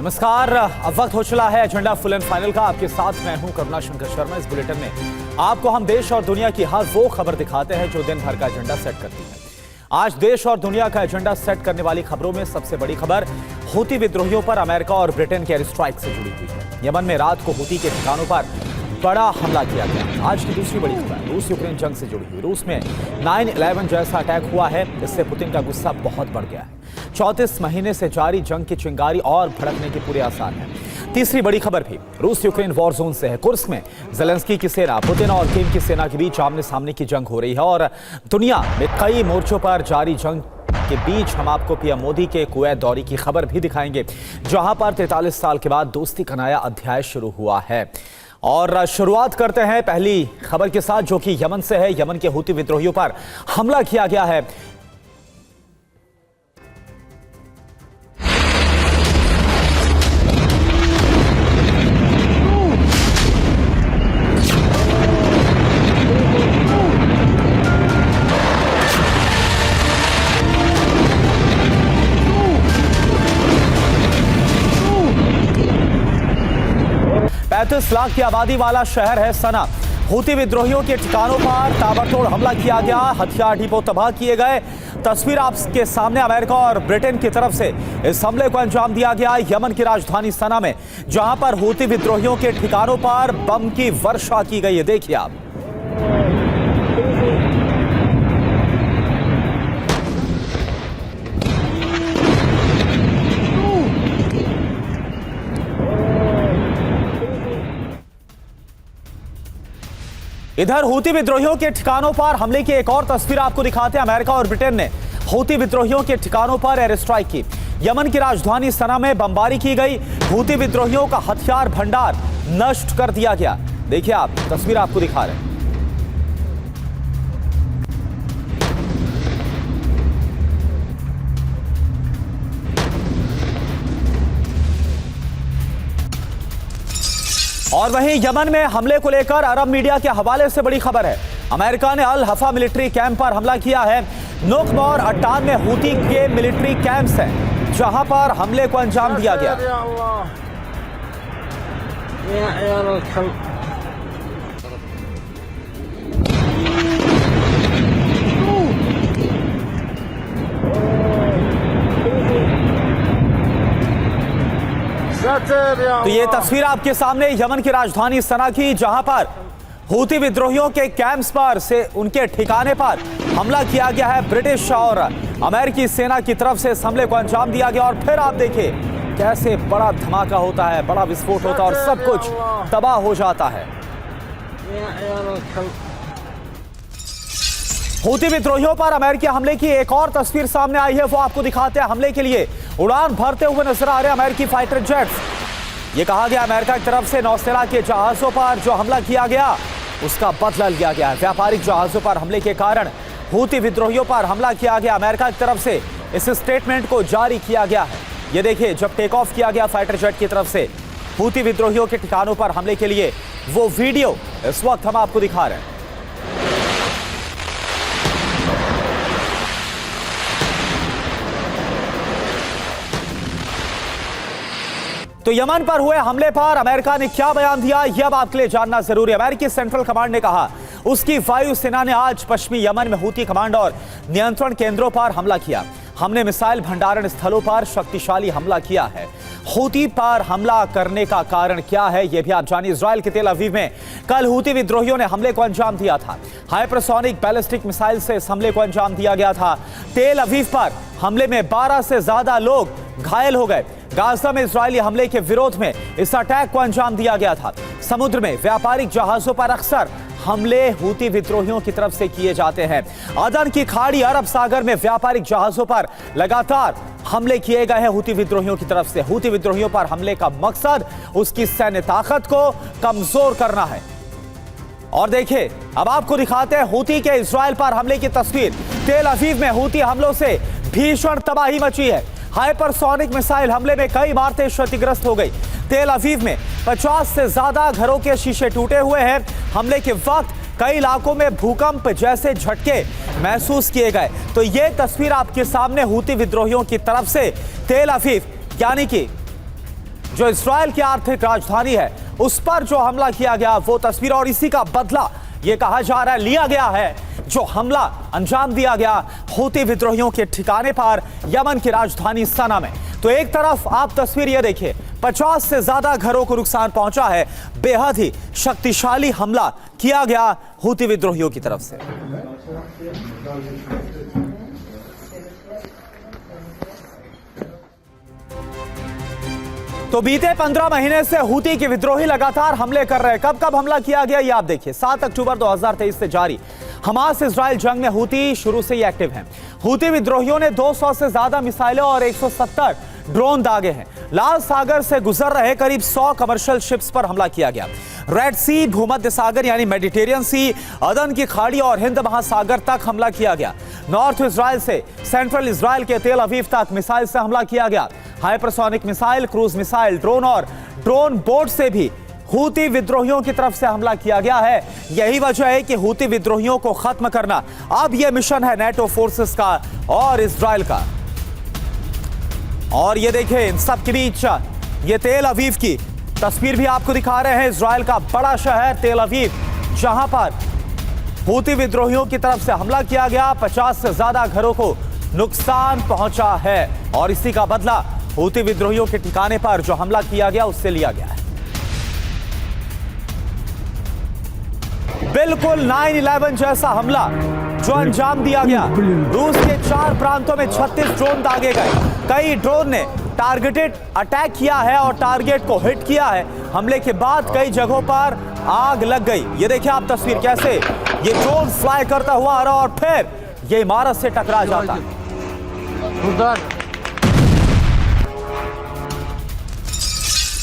नमस्कार। अब वक्त हो चला है एजेंडा फुल एंड फाइनल का। आपके साथ मैं हूं करुणा शंकर शर्मा। इस बुलेटिन में आपको हम देश और दुनिया की हर वो खबर दिखाते हैं जो दिन भर का एजेंडा सेट करती है। आज देश और दुनिया का एजेंडा सेट करने वाली खबरों में सबसे बड़ी खबर हूती विद्रोहियों पर अमेरिका और ब्रिटेन के एयर स्ट्राइक से जुड़ी हुई है। यमन में रात को हूती के ठिकानों पर बड़ा हमला किया गया। आज की दूसरी बड़ी खबर रूस यूक्रेन जंग से जुड़ी हुई। रूस में 9/11 जैसा अटैक हुआ है। इससे पुतिन का गुस्सा बहुत बढ़ गया है। 34 महीने से जारी जंग की चिंगारी और भड़कने के पूरे आसार हैं। तीसरी बड़ी खबर भी रूस यूक्रेन वॉर जोन से है। कुर्स्क में ज़ेलेंस्की की सेना पुतिन और किम की सेना के बीच आमने सामने की जंग हो रही है और दुनिया में कई मोर्चों पर जारी जंग के बीच हम आपको पीएम मोदी के कुवैत दौरे की खबर भी दिखाएंगे, जहां पर 43 साल के बाद दोस्ती का नया अध्याय शुरू हुआ है। और शुरुआत करते हैं पहली खबर के साथ, जो कि यमन से है। यमन के हूती विद्रोहियों पर हमला किया गया है। लाख की आबादी वाला शहर है सना। हूती विद्रोहियों के ठिकानों पर ताबड़तोड़ हमला किया गया। हथियार डिपो तबाह किए गए। तस्वीर आपके सामने अमेरिका और ब्रिटेन की तरफ से इस हमले को अंजाम दिया गया यमन की राजधानी सना में, जहां पर हूती विद्रोहियों के ठिकानों पर बम की वर्षा की गई है। देखिए आप। इधर हूती विद्रोहियों के ठिकानों पर हमले की एक और तस्वीर आपको दिखाते हैं। अमेरिका और ब्रिटेन ने हूती विद्रोहियों के ठिकानों पर एयर स्ट्राइक की। यमन की राजधानी सना में बमबारी की गई। हूती विद्रोहियों का हथियार भंडार नष्ट कर दिया गया। देखिए आप, तस्वीर आपको दिखा रहे हैं। और वहीं यमन में हमले को लेकर अरब मीडिया के हवाले से बड़ी खबर है। अमेरिका ने अल हफा मिलिट्री कैंप पर हमला किया है। नुक्ब और अट्टान में हूती के मिलिट्री कैंप्स हैं, जहां पर हमले को अंजाम दिया गया। तो ये तस्वीर आपके सामने यमन की राजधानी सना की, जहां पर हूती विद्रोहियों के कैंप्स पर से उनके ठिकाने पर हमला किया गया है। ब्रिटिश और अमेरिकी सेना की तरफ से इस हमले को अंजाम दिया गया। और फिर आप देखिए कैसे बड़ा धमाका होता है, बड़ा विस्फोट होता है और सब कुछ तबाह हो जाता है। हूती विद्रोहियों पर अमेरिकी हमले की एक और तस्वीर सामने आई है, वो आपको दिखाते हैं। हमले के लिए उड़ान भरते हुए नजर आ रहे अमेरिकी फाइटर जेट्स। ये कहा गया अमेरिका की तरफ से नौसेना के जहाजों पर जो हमला किया गया उसका बदला लिया गया है। व्यापारिक जहाजों पर हमले के कारण हूती विद्रोहियों पर हमला किया गया। अमेरिका की तरफ से इस स्टेटमेंट को जारी किया गया है। ये देखिए, जब टेक ऑफ किया गया फाइटर जेट की तरफ से हूती विद्रोहियों के ठिकानों पर हमले के लिए, वो वीडियो इस वक्त हम आपको दिखा रहे हैं। तो यमन पर हुए हमले पर अमेरिका ने क्या बयान दिया, यह अब आपके लिए जानना जरूरी है। अमेरिकी सेंट्रल कमांड ने कहा उसकी वायुसेना ने आज पश्चिमी यमन में हूती कमांड और नियंत्रण केंद्रों पर हमला किया। हमने मिसाइल भंडारण स्थलों पर शक्तिशाली हमला किया है। हूती पर हमला करने का कारण क्या है, यह भी आप जानिए। इजराइल के तेल अवीव में कल हूती विद्रोहियों ने हमले को अंजाम दिया था। हाइपरसोनिक बैलिस्टिक मिसाइल से इस हमले को अंजाम दिया गया था। तेल अवीव पर हमले में 12 से ज्यादा लोग घायल हो गए। गाजा में इजरायली हमले के विरोध में इस अटैक को अंजाम दिया गया था। समुद्र में व्यापारिक जहाजों पर अक्सर हमले हूती विद्रोहियों की तरफ से किए जाते हैं। अदन की खाड़ी, अरब सागर में व्यापारिक जहाजों पर लगातार हमले किए गए हैं हूती विद्रोहियों की तरफ से। हूती विद्रोहियों पर हमले का मकसद उसकी सैन्य ताकत को कमजोर करना है। और देखिए, अब आपको दिखाते हैं हूती के इजराइल पर हमले की तस्वीर। तेल अवीव में हूती हमलों से भीषण तबाही मची है। हाइपरसोनिक मिसाइल हमले में कई इमारतें क्षतिग्रस्त हो गई। तेल अवीव में 50 से ज्यादा घरों के शीशे टूटे हुए हैं। हमले के वक्त कई इलाकों में भूकंप जैसे झटके महसूस किए गए। तो ये तस्वीर आपके सामने हूती विद्रोहियों की तरफ से तेल अवीव यानी कि जो इस्राएल की आर्थिक राजधानी है उस पर जो हमला किया गया वो तस्वीर, और इसी का बदला ये कहा जा रहा है लिया गया है। जो हमला अंजाम दिया गया हूती विद्रोहियों के ठिकाने पर यमन की राजधानी सना में। तो एक तरफ आप तस्वीर ये देखिए, 50 से ज्यादा घरों को नुकसान पहुंचा है। बेहद ही शक्तिशाली हमला किया गया हूती विद्रोहियों की तरफ से। तो बीते 15 महीने से हूती के विद्रोही लगातार हमले कर रहे हैं। कब कब हमला किया गया ये आप देखिए। 7 अक्टूबर 2023 से जारी हमास इजराइल जंग में हूती शुरू से ही एक्टिव हैं। हूती विद्रोहियों ने 200 से ज्यादा मिसाइलें और 170 ड्रोन दागे हैं। लाल सागर से गुजर रहे करीब 100 कमर्शियल शिप्स पर हमला किया गया। रेड सी, भूमध्य सागर यानी मेडिटेरियन सी, अदन की खाड़ी और हिंद महासागर तक हमला किया गया। नॉर्थ इजराइल से सेंट्रल इजराइल के तेल अवीव तक मिसाइल से हमला किया गया। Hypersonic missile, cruise missile, drone और ड्रोन बोट से भी हूती विद्रोहियों की तरफ से हमला किया गया है। यही वजह है कि हूती विद्रोहियों को खत्म करना अब यह मिशन है नेटो फोर्सेस का और इजराइल का। और ये देखिए इन सब के बीच ये तेल अवीव की तस्वीर भी आपको दिखा रहे हैं। इजराइल का बड़ा शहर तेल अवीव, जहां पर हूती विद्रोहियों की तरफ से हमला किया गया। 50 से ज्यादा घरों को नुकसान पहुंचा है और इसी का बदला हूती विद्रोहियों के ठिकाने पर जो हमला किया गया उससे लिया गया है। बिल्कुल 9/11 जैसा हमला जो अंजाम दिया गया। रूस के 4 प्रांतों में 36 ड्रोन दागे गए। कई ड्रोन ने टारगेटेड अटैक किया है और टारगेट को हिट किया है। हमले के बाद कई जगहों पर आग लग गई। ये देखिए आप तस्वीर, कैसे ये ड्रोन फ्लाई करता हुआ आ रहा और फिर ये इमारत से टकरा जाता है।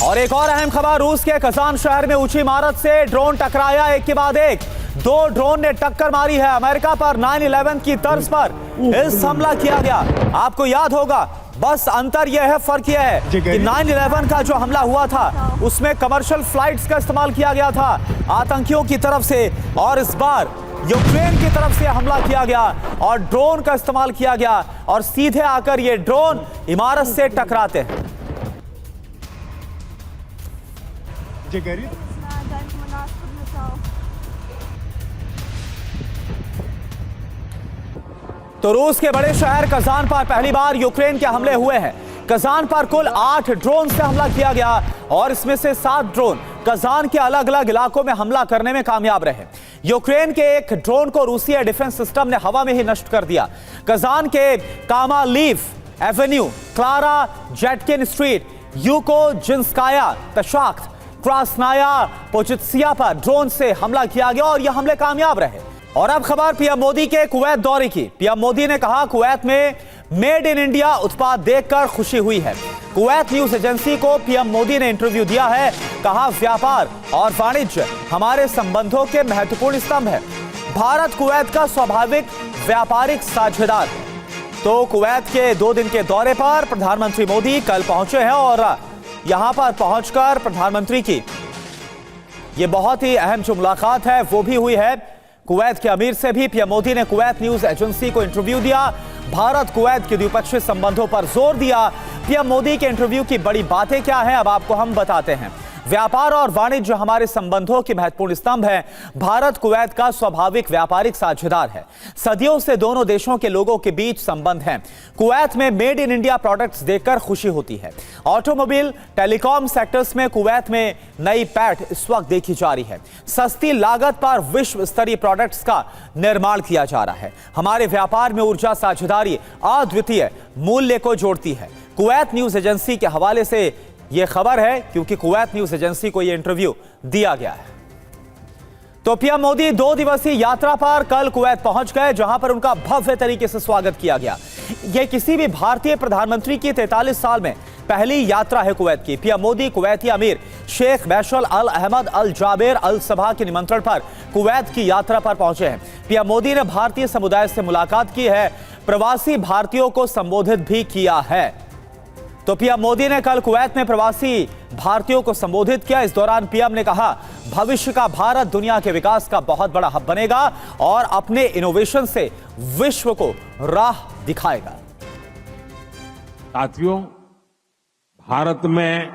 और एक और अहम खबर, रूस के कजान शहर में ऊंची इमारत से ड्रोन टकराया। एक के बाद एक 2 ड्रोन ने टक्कर मारी है। अमेरिका पर 9/11 की तर्ज पर इस हमला किया गया। आपको याद होगा, बस अंतर यह है, फर्क यह है कि 9/11 का जो हमला हुआ था उसमें कमर्शियल फ्लाइट्स का इस्तेमाल किया गया था आतंकियों की तरफ से, और इस बार यूक्रेन की तरफ से हमला किया गया और ड्रोन का इस्तेमाल किया गया और सीधे आकर ये ड्रोन इमारत से टकराते हैं। तो रूस के बड़े शहर कजान पर पहली बार यूक्रेन के हमले हुए हैं। कजान पर कुल 8 ड्रोन से हमला किया गया और इसमें से 7 ड्रोन कजान के अलग अलग इलाकों में हमला करने में कामयाब रहे। यूक्रेन के एक ड्रोन को रूसी एयर डिफेंस सिस्टम ने हवा में ही नष्ट कर दिया। कजान के कामालीफ एवेन्यू, क्लारा जेटकिन स्ट्रीट, यूको जिंस्काया तशाख्त, क्रासनाया पोचित्सिया पर ड्रोन से हमला किया गया और यह हमले कामयाब रहे। और अब खबर पीएम मोदी के कुवैत दौरे की। पीएम मोदी ने कहा कुवैत में मेड इन इंडिया उत्पाद देखकर खुशी हुई है। कुवैत न्यूज एजेंसी को पीएम मोदी ने इंटरव्यू दिया है। कहा व्यापार और वाणिज्य हमारे संबंधों के महत्वपूर्ण स्तंभ है। भारत कुवैत का स्वाभाविक व्यापारिक साझेदार है। तो कुवैत के 2 दिन के दौरे पर प्रधानमंत्री मोदी कल पहुंचे हैं और यहां पर पहुंचकर प्रधानमंत्री की ये बहुत ही अहम जो मुलाकात है वो भी हुई है कुवैत के अमीर से भी। पीएम मोदी ने कुवैत न्यूज एजेंसी को इंटरव्यू दिया। भारत कुवैत के द्विपक्षीय संबंधों पर जोर दिया। पीएम मोदी के इंटरव्यू की बड़ी बातें क्या हैं अब आपको हम बताते हैं। व्यापार और वाणिज्य हमारे संबंधों के महत्वपूर्ण स्तंभ है। भारत कुवैत का स्वाभाविक व्यापारिक साझेदार है। सदियों से दोनों देशों के लोगों के बीच संबंध हैं। कुवैत में मेड इन इंडिया प्रोडक्ट्स देखकर खुशी होती है। ऑटोमोबाइल, टेलीकॉम सेक्टर्स में कुवैत में नई पैठ इस वक्त देखी जा रही है। सस्ती लागत पर विश्व स्तरीय प्रोडक्ट्स का निर्माण किया जा रहा है। हमारे व्यापार में ऊर्जा साझेदारी अद्वितीय मूल्य को जोड़ती है। कुवैत न्यूज एजेंसी के हवाले से यह खबर है क्योंकि कुवैत न्यूज एजेंसी को यह इंटरव्यू दिया गया है। तो पीएम मोदी 2 दिवसीय यात्रा पर कल कुवैत पहुंच गए, जहां पर उनका भव्य तरीके से स्वागत किया गया। यह किसी भी भारतीय प्रधानमंत्री की 43 साल में पहली यात्रा है कुवैत की। पीएम मोदी कुवैती अमीर शेख फैसल अल अहमद अल जाबेर अल सबा के निमंत्रण पर कुवैत की यात्रा पर पहुंचे हैं। पीएम मोदी ने भारतीय समुदाय से मुलाकात की है। प्रवासी भारतीयों को संबोधित भी किया है। तो पीएम मोदी ने कल कुवैत में प्रवासी भारतीयों को संबोधित किया। इस दौरान पीएम ने कहा भविष्य का भारत दुनिया के विकास का बहुत बड़ा हब बनेगा और अपने इनोवेशन से विश्व को राह दिखाएगा। साथियों, भारत में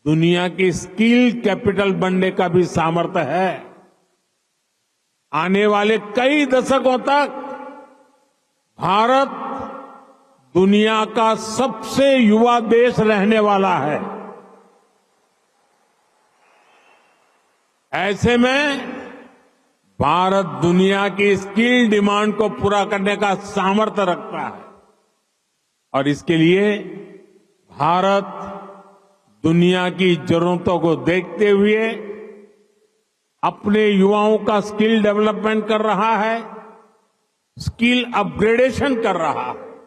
दुनिया की स्किल कैपिटल बनने का भी सामर्थ्य है। आने वाले कई दशकों तक भारत दुनिया का सबसे युवा देश रहने वाला है। ऐसे में भारत दुनिया की स्किल डिमांड को पूरा करने का सामर्थ्य रखता है और इसके लिए भारत दुनिया की जरूरतों को देखते हुए अपने युवाओं का स्किल डेवलपमेंट कर रहा है, स्किल अपग्रेडेशन कर रहा है।